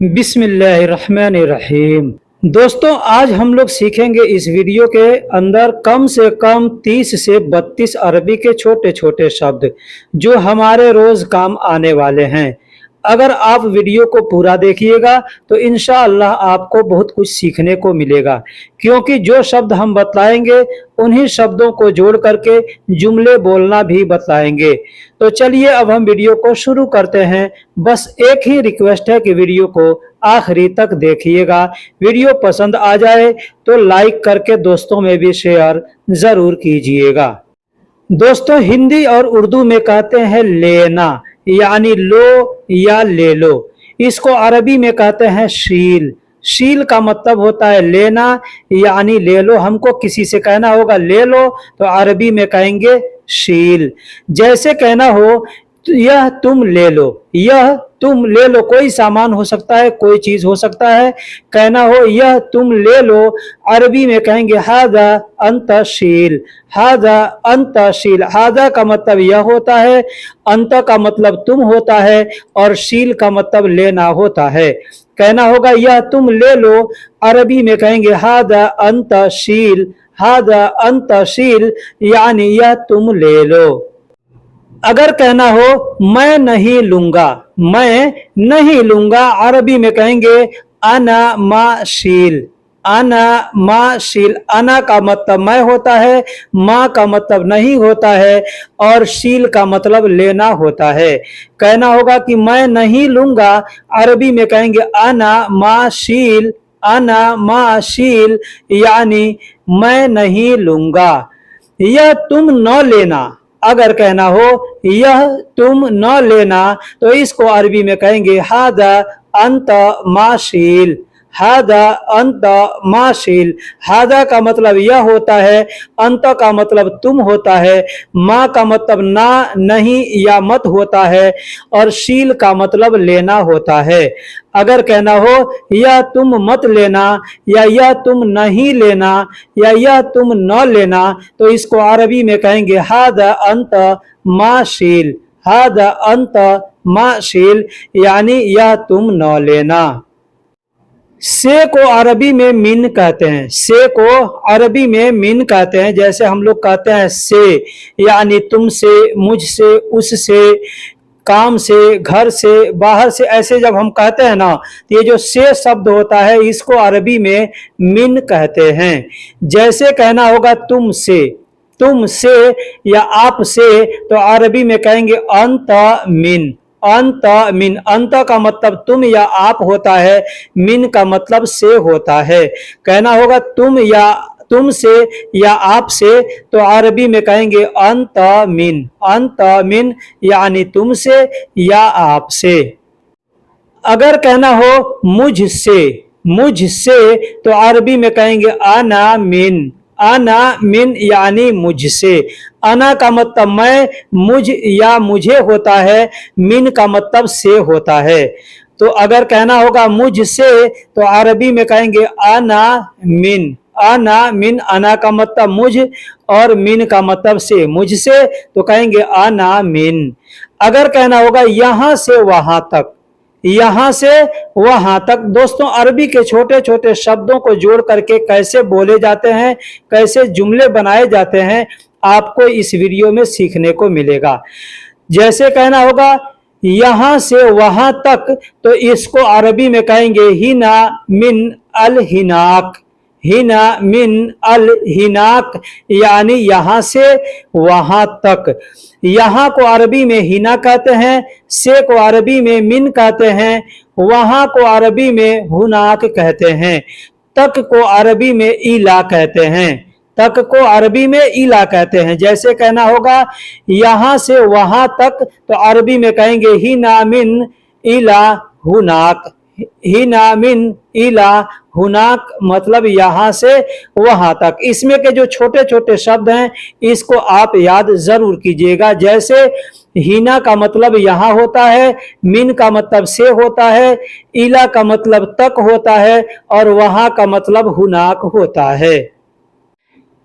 बिस्मिल्लाहिर्रहमानिर्रहीम। दोस्तों, आज हम लोग सीखेंगे इस वीडियो के अंदर कम से कम 30 से 32 अरबी के छोटे छोटे शब्द जो हमारे रोज काम आने वाले हैं। अगर आप वीडियो को पूरा देखिएगा तो इंशाअल्लाह आपको बहुत कुछ सीखने को मिलेगा, क्योंकि जो शब्द हम बतलाएंगे उन्हीं शब्दों को जोड़ करके जुमले बोलना भी बतलाएंगे। तो चलिए अब हम वीडियो को शुरू करते हैं। बस एक ही रिक्वेस्ट है कि वीडियो को आखिरी तक देखिएगा। वीडियो पसंद आ जाए तो लाइक करके दोस्तों में भी शेयर ज़रूर कीजिएगा। दोस्तों, हिंदी और उर्दू में कहते हैं लेना, यानी लो या ले लो। इसको अरबी में कहते हैं शील। शील का मतलब होता है लेना, यानी ले लो। हमको किसी से कहना होगा ले लो तो अरबी में कहेंगे शील। जैसे कहना हो यह तुम ले लो, यह तुम ले लो, कोई सामान हो सकता है, कोई चीज हो सकता है। कहना हो यह तुम ले लो, अरबी में कहेंगे हाजा अंत शील। हाजा अंत शील। हाजा का मतलब यह होता है, अंत का मतलब तुम होता है और शील का मतलब लेना होता है। कहना होगा यह तुम ले लो, अरबी में कहेंगे हाजा अंत शील। हाजा अंत शील, यानी यह तुम ले लो। अगर कहना हो मैं नहीं लूंगा, मैं नहीं लूंगा, अरबी में कहेंगे अना माशील। अना माशील। अना का मतलब मैं होता है, माँ का मतलब नहीं होता है और शील का मतलब लेना होता है। कहना होगा कि मैं नहीं लूंगा, अरबी में कहेंगे अना माशील। अना माशील, यानी मैं नहीं लूंगा। यह तुम न लेना। अगर कहना हो यह तुम न लेना तो इसको अरबी में कहेंगे हादा अंत माशील। हादा अंत माशील। हादा का मतलब यह होता है, अंत का मतलब तुम होता है, माँ का मतलब ना, नहीं या मत होता है और शील का मतलब लेना होता है। अगर कहना हो यह तुम मत लेना या यह तुम नहीं लेना या यह तुम न लेना तो इसको अरबी में कहेंगे हादा अंत माशील। हादा अंत माशील, यानी यह तुम न लेना। से को अरबी में मिन कहते हैं। से को अरबी में मिन कहते हैं। जैसे हम लोग कहते हैं से, यानी तुमसे, मुझसे, उससे, काम से, घर से, बाहर से, ऐसे जब हम कहते हैं ना, तो ये जो से शब्द होता है इसको अरबी में मिन कहते हैं। जैसे कहना होगा तुमसे, तुमसे या आपसे तो अरबी में कहेंगे अंत मिन। अंत मिन। अंत का मतलब तुम या आप होता है, मिन का मतलब से होता है। कहना होगा तुम या तुमसे या आपसे तो अरबी में कहेंगे अंत मिन। अंत मिन, यानी तुमसे या आपसे। अगर कहना हो मुझसे, मुझसे तो अरबी में कहेंगे अना मिन। अना मिन, यानी मुझसे। अना का मतलब मैं, मुझ या मुझे होता है, मिन का मतलब से होता है। तो अगर कहना होगा मुझसे तो अरबी में कहेंगे अना मिन। अना मिन। अना का मतलब मुझ और मिन का मतलब से। मुझसे तो कहेंगे अना मिन। अगर कहना होगा यहां से वहां तक, यहां से वहां तक। दोस्तों, अरबी के छोटे छोटे शब्दों को जोड़ करके कैसे बोले जाते हैं, कैसे जुमले बनाए जाते हैं, आपको इस वीडियो में सीखने को मिलेगा। जैसे कहना होगा यहां से वहां तक तो इसको अरबी में कहेंगे हिना मिन अल हिनाक। हिना मिन अल हिनाक, यानी यहां से वहां तक। यहां को अरबी में हिना कहते हैं, से को अरबी में मिन कहते हैं, वहां को अरबी में हुनाक कहते हैं, तक को अरबी में इला कहते हैं। तक को अरबी में इला कहते हैं। जैसे कहना होगा यहां से वहां तक तो अरबी में कहेंगे हिना मिन इला हुनाक। हिना मिन इला हुनाक, मतलब यहां से वहां तक। इसमें के जो छोटे छोटे शब्द हैं इसको आप याद जरूर कीजिएगा। जैसे हिना का मतलब यहां होता है, मिन का मतलब से होता है, इला का मतलब तक होता है और वहां का मतलब हुनाक होता है।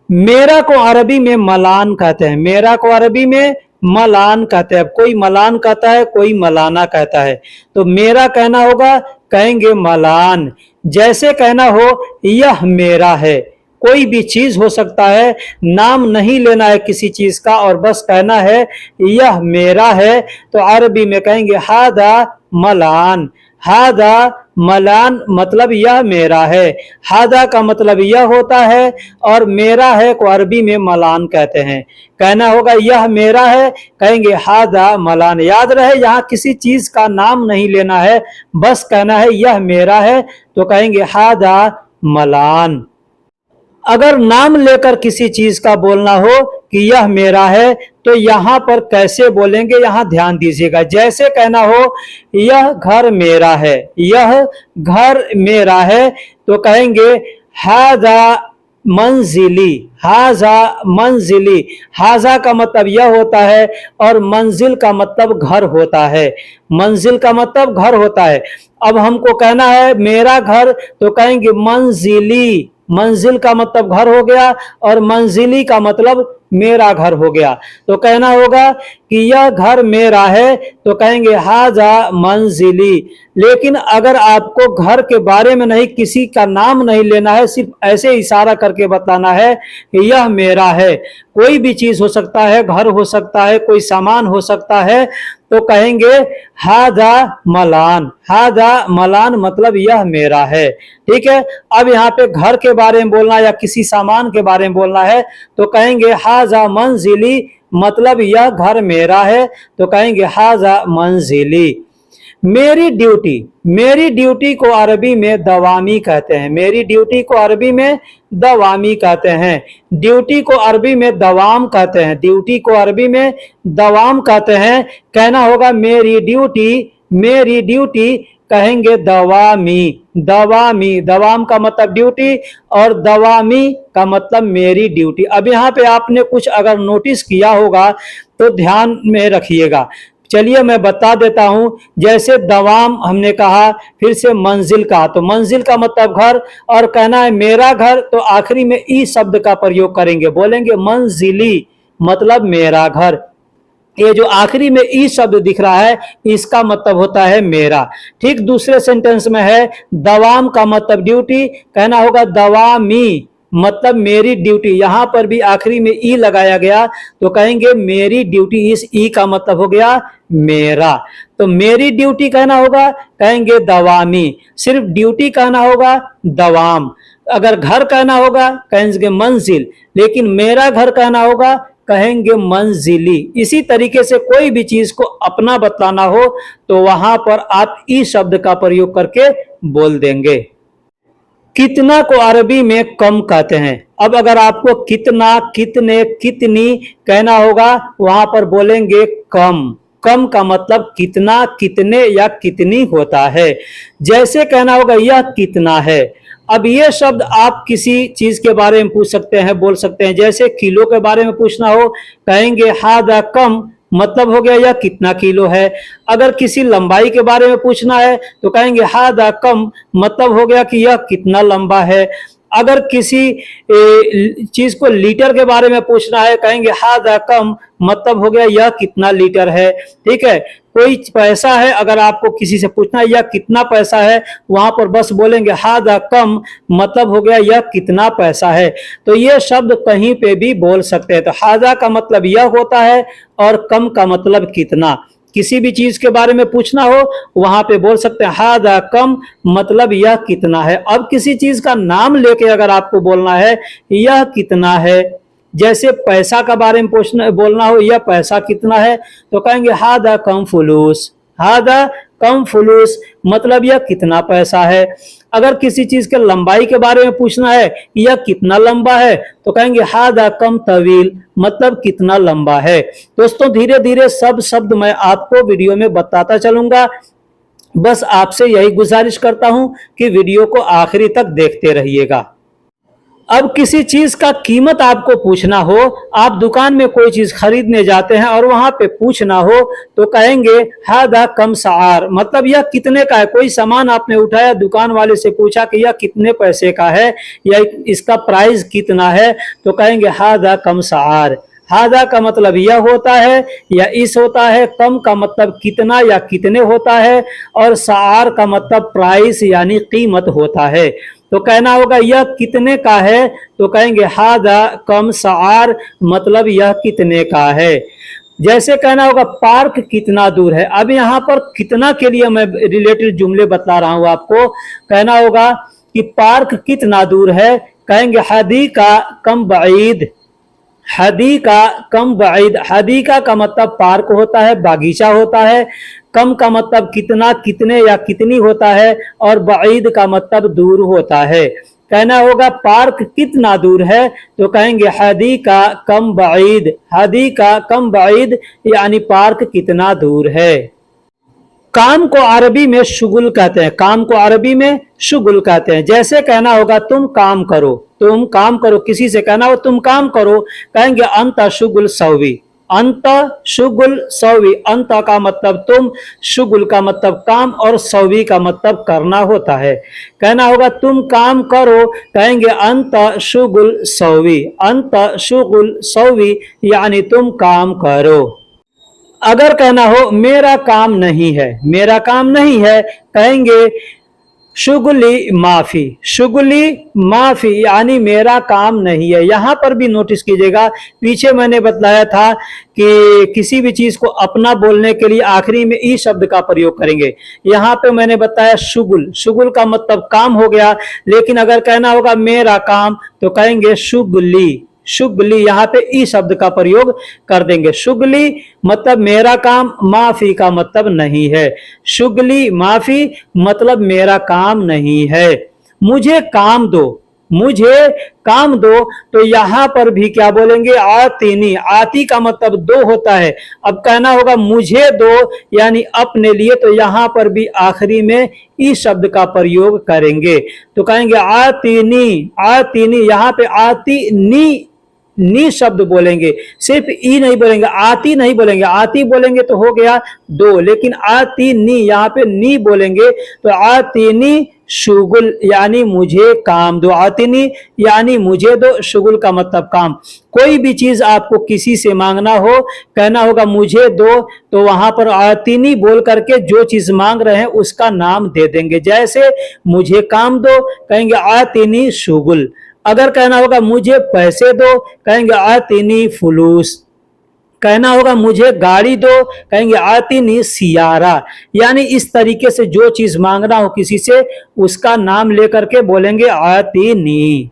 मेरा को अरबी में मलान कहते हैं। मेरा को अरबी में मलान कहते हैं। कोई मलान कहता है, कोई मलाना कहता है। तो मेरा कहना होगा, कहेंगे मलान। जैसे कहना हो यह मेरा है, कोई भी चीज हो सकता है, नाम नहीं लेना है किसी चीज का और बस कहना है यह मेरा है, तो अरबी में कहेंगे हादा मलान। हादा मलान मतलब यह मेरा है। हादा का मतलब यह होता है और मेरा है को अरबी में मलान कहते हैं। कहना होगा यह मेरा है, कहेंगे हादा मलान। याद रहे यहाँ किसी चीज का नाम नहीं लेना है, बस कहना है यह मेरा है, तो कहेंगे हादा मलान। अगर नाम लेकर किसी चीज का बोलना हो कि यह मेरा है, तो यहां पर कैसे बोलेंगे, यहां ध्यान दीजिएगा। जैसे कहना हो यह घर मेरा है, यह घर मेरा है, तो कहेंगे हाजा मंजिली। हाजा मंजिली। हाजा का मतलब यह होता है और मंजिल का मतलब घर होता है। मंजिल का मतलब घर होता है। अब हमको कहना है मेरा घर, तो कहेंगे मंजिली। मंजिल का मतलब घर हो गया और मंजिली का मतलब मेरा घर हो गया। तो कहना होगा कि यह घर मेरा है, तो कहेंगे हाजा मंजिली। लेकिन अगर आपको घर के बारे में नहीं, किसी का नाम नहीं लेना है, सिर्फ ऐसे इशारा करके बताना है कि यह मेरा है, कोई भी चीज हो सकता है, घर हो सकता है, कोई सामान हो सकता है, तो कहेंगे हाजा मलान। हाजा मलान मतलब यह मेरा है। ठीक है। अब यहाँ पे घर के बारे में बोलना या किसी सामान के बारे में बोलना है, तो कहेंगे हाजा मंजिली, मतलब यह घर मेरा है, तो कहेंगे हाजा मंजिली। मेरी ड्यूटी। मेरी ड्यूटी को अरबी में दवामी कहते हैं। मेरी ड्यूटी को अरबी में दवामी कहते हैं। ड्यूटी को अरबी में दवाम कहते हैं। ड्यूटी को अरबी में दवाम कहते हैं। कहना होगा मेरी ड्यूटी। मेरी ड्यूटी कहेंगे दवामी। दवामी। दवाम का मतलब ड्यूटी और दवामी का मतलब मेरी ड्यूटी। अब यहाँ पे आपने कुछ अगर नोटिस किया होगा तो ध्यान में रखिएगा। चलिए मैं बता देता हूं। जैसे दवाम हमने कहा, फिर से मंजिल कहा, तो मंजिल का मतलब घर और कहना है मेरा घर, तो आखिरी में ई शब्द का प्रयोग करेंगे, बोलेंगे मंजिली, मतलब मेरा घर। ये जो आखिरी में ई शब्द दिख रहा है, इसका मतलब होता है मेरा। ठीक दूसरे सेंटेंस में है दवाम का मतलब ड्यूटी, कहना होगा दवामी, मतलब मेरी ड्यूटी। यहां पर भी आखिरी में ई लगाया गया, तो कहेंगे मेरी ड्यूटी। इस ई का मतलब हो गया मेरा। तो मेरी ड्यूटी कहना होगा, कहेंगे दवामी। सिर्फ ड्यूटी कहना होगा दवाम। अगर घर कहना होगा कहेंगे मंजिल, लेकिन मेरा घर कहना होगा कहेंगे मंजिली। इसी तरीके से कोई भी चीज को अपना बतलाना हो तो वहां पर आप ई शब्द का प्रयोग करके बोल देंगे। कितना को अरबी में कम कहते हैं। अब अगर आपको कितना, कितने, कितनी कहना होगा, वहां पर बोलेंगे कम। कम का मतलब कितना, कितने या कितनी होता है। जैसे कहना होगा यह कितना है। अब ये शब्द आप किसी चीज के बारे में पूछ सकते हैं, बोल सकते हैं। जैसे किलो के बारे में पूछना हो, कहेंगे हादा कम, मतलब हो गया यह कितना किलो है। अगर किसी लंबाई के बारे में पूछना है तो कहेंगे हादा कम, मतलब हो गया कि यह कितना लंबा है। अगर किसी चीज को लीटर के बारे में पूछना है, कहेंगे हादा कम, मतलब हो गया यह कितना लीटर है। ठीक है। कोई पैसा है, अगर आपको किसी से पूछना है यह कितना पैसा है, वहां पर बस बोलेंगे हादा कम, मतलब हो गया यह कितना पैसा है। तो ये शब्द कहीं पे भी बोल सकते हैं। तो हादा का मतलब यह होता है और कम का मतलब कितना। किसी भी चीज के बारे में पूछना हो वहां पे बोल सकते हैं हादा कम, मतलब यह कितना है। अब किसी चीज का नाम लेके अगर आपको बोलना है यह कितना है, जैसे पैसा का बारे में पूछना बोलना हो यह पैसा कितना है, तो कहेंगे हादा कम फुलूस। हादा कम फुलूस, मतलब यह कितना पैसा है। अगर किसी चीज के लंबाई के बारे में पूछना है यह कितना लंबा है, तो कहेंगे हादा कम तवील, मतलब कितना लंबा है। दोस्तों धीरे धीरे सब शब्द मैं आपको वीडियो में बताता चलूंगा। बस आपसे यही गुजारिश करता हूं कि वीडियो को आखिरी तक देखते रहिएगा। अब किसी चीज का कीमत आपको पूछना हो, आप दुकान में कोई चीज खरीदने जाते हैं और वहां पे पूछना हो, तो कहेंगे हादा कम सार, मतलब यह कितने का है। कोई सामान आपने उठाया, दुकान वाले से पूछा कि यह कितने पैसे का है या इसका प्राइस कितना है, तो कहेंगे हादा कम सार। हादा का मतलब यह होता है या इस होता है, कम का मतलब कितना या कितने होता है, और सार का मतलब प्राइस यानी कीमत होता है। तो कहना होगा यह कितने का है, तो कहेंगे हादा कम सार, मतलब यह कितने का है। जैसे कहना होगा पार्क कितना दूर है। अब यहाँ पर कितना के लिए मैं रिलेटेड जुमले बता रहा हूं आपको। कहना होगा कि पार्क कितना दूर है, कहेंगे हदीका कम बईद, हदीका कम बईद। हदीका का मतलब पार्क होता है, बागीचा होता है। कम का मतलब कितना, कितने या कितनी होता है, और बईद का मतलब दूर होता है। कहना होगा पार्क कितना दूर है, तो कहेंगे हदीका कम बईद, हदीका कम बईद यानी पार्क कितना दूर है। काम को अरबी में शुगुल कहते हैं, काम को अरबी में शुगुल कहते हैं। जैसे कहना होगा तुम काम करो, तुम काम करो, किसी से कहना हो तुम काम करो, कहेंगे अंत शुगुल सौवी, अंत शुगुल सौवी। अंत का मतलब तुम, शुगुल का मतलब काम, और सौवी का मतलब करना होता है। कहना होगा तुम काम करो, कहेंगे अंत शुगुल सौवी, अंत शुगुल सौवी यानी तुम काम करो। अगर कहना हो मेरा काम नहीं है, मेरा काम नहीं है, कहेंगे शुगली माफी, शुगली माफी यानी मेरा काम नहीं है। यहां पर भी नोटिस कीजिएगा, पीछे मैंने बताया था कि किसी भी चीज को अपना बोलने के लिए आखिरी में ई शब्द का प्रयोग करेंगे। यहां पे मैंने बताया शुगुल, शुगुल का मतलब काम हो गया, लेकिन अगर कहना होगा मेरा काम, तो कहेंगे शुगली, शुगली। यहाँ पे ई शब्द का प्रयोग कर देंगे। शुगली मतलब मेरा काम, माफी का मतलब नहीं है। शुगली माफी मतलब मेरा काम नहीं है। मुझे काम दो, मुझे काम दो, तो यहां पर भी क्या बोलेंगे आतीनी, आती का मतलब दो होता है। अब कहना होगा मुझे दो यानी अपने लिए, तो यहां पर भी आखिरी में ई शब्द का प्रयोग करेंगे, तो कहेंगे आतीनी, आतीनी। यहां पे आती नी शब्द बोलेंगे, सिर्फ ई नहीं बोलेंगे, आती नहीं बोलेंगे। आती बोलेंगे तो हो गया दो, लेकिन आती नी, यहाँ पे नी बोलेंगे तो आती नी शुगुल यानी मुझे काम दो, आतीनी यानी मुझे दो, शुगुल का मतलब काम। कोई भी चीज आपको किसी से मांगना हो, कहना होगा मुझे दो, तो वहां पर आतीनी बोल करके जो चीज मांग रहे हैं उसका नाम दे देंगे। जैसे मुझे काम दो, कहेंगे आतीनी शुगुल। अगर कहना होगा मुझे पैसे दो, कहेंगे आतीनी फुलूस। कहना होगा मुझे गाड़ी दो, कहेंगे आतीनी सियारा। यानी इस तरीके से जो चीज मांगना हो किसी से, उसका नाम लेकर के बोलेंगे आतीनी।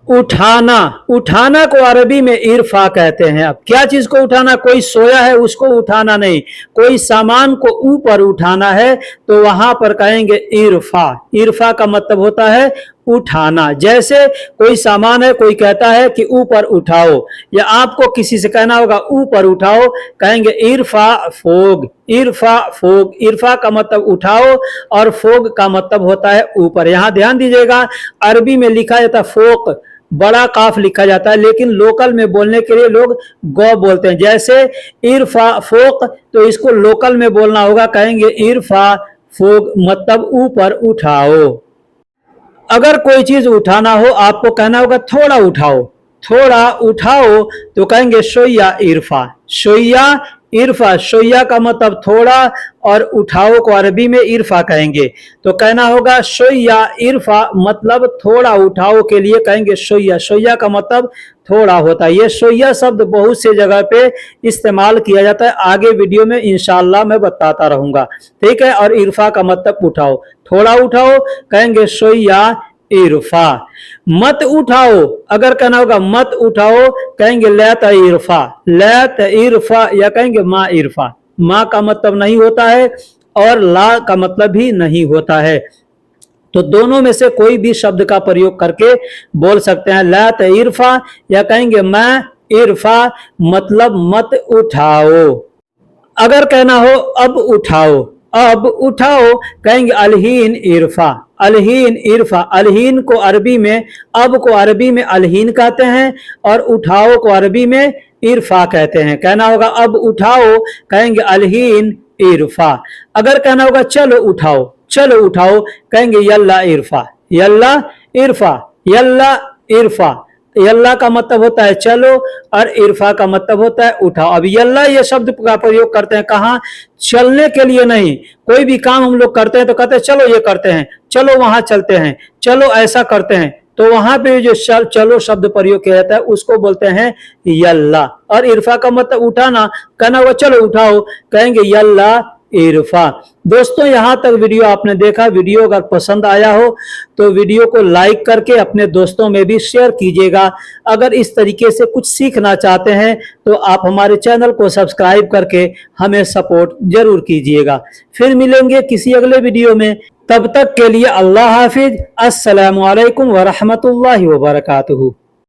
उठाना, उठाना को अरबी में इरफा कहते हैं। अब क्या चीज को उठाना, कोई सोया है उसको उठाना नहीं, कोई सामान को ऊपर उठाना है तो वहां पर कहेंगे इरफा। इरफा का मतलब होता है उठाना। जैसे कोई सामान है, कोई कहता है कि ऊपर उठाओ, या आपको किसी से कहना होगा ऊपर उठाओ, कहेंगे इरफा फोग, इरफा फोग। इरफा का मतलब उठाओ और फोग का मतलब होता है ऊपर। यहां ध्यान दीजिएगा, अरबी में लिखा जाता है फोक, बड़ा काफ लिखा जाता है, लेकिन लोकल में बोलने के लिए लोग गौ बोलते हैं। जैसे इरफा फोक, तो इसको लोकल में बोलना होगा, कहेंगे इरफा फोक मतलब ऊपर उठाओ। अगर कोई चीज उठाना हो, आपको कहना होगा थोड़ा उठाओ, थोड़ा उठाओ, तो कहेंगे Shoya Irfa, Shoya Irfa. Shoya का मतलब थोड़ा, और उठाओ को अरबी में इरफा कहेंगे। तो कहना होगा शोया इरफा मतलब थोड़ा उठाओ के लिए कहेंगे शोया। शोया का मतलब थोड़ा होता है। ये शोया शब्द बहुत से जगह पे इस्तेमाल किया जाता है, आगे वीडियो में इंशाल्लाह मैं बताता रहूंगा, ठीक है। और इरफा का मतलब उठाओ, थोड़ा उठाओ, कहेंगे शोया इरफा। मत उठाओ, अगर कहना होगा मत उठाओ, कहेंगे लैत इरफा, लैत इरफा, या कहेंगे माँ इरफा। माँ का मतलब नहीं होता है और ला का मतलब भी नहीं होता है, तो दोनों में से कोई भी शब्द का प्रयोग करके बोल सकते हैं, लैत इरफा या कहेंगे मैं इरफा, मतलब मत उठाओ। अगर कहना हो अब उठाओ, अब उठाओ, कहेंगे अलहीन इरफा, अलहीन इरफा। अलहीन को अरबी में, अब को अरबी में अलहीन कहते हैं, और उठाओ को अरबी में इरफा कहते हैं। कहना होगा अब उठाओ, कहेंगे अलहीन इरफा। अगर कहना होगा चलो उठाओ, चलो उठाओ, कहेंगे Yalla Irfa, Yalla Irfa, Yalla Irfa. Yalla का मतलब होता है चलो और इरफा का मतलब होता है उठाओ। अब यल्ला ये शब्द का प्रयोग करते हैं कहाँ? चलने के लिए नहीं। कोई भी काम हम लोग करते हैं तो कहते हैं चलो ये करते हैं, चलो वहां चलते हैं, चलो ऐसा करते हैं। तो वहां पे जो चलो शब्द प्रयोग किया जाता है उसको बोलते हैं यल्ला। और इरफा का मतलब उठाना, कहना हुआ चलो उठाओ, कहेंगे यल्ला इरफा। दोस्तों यहाँ तक वीडियो आपने देखा, वीडियो अगर पसंद आया हो तो वीडियो को लाइक करके अपने दोस्तों में भी शेयर कीजिएगा। अगर इस तरीके से कुछ सीखना चाहते हैं तो आप हमारे चैनल को सब्सक्राइब करके हमें सपोर्ट जरूर कीजिएगा। फिर मिलेंगे किसी अगले वीडियो में, तब तक के लिए अल्लाह हाफिज। अस्सलामु अलैकुम व रहमतुल्लाहि व बरकातुहू।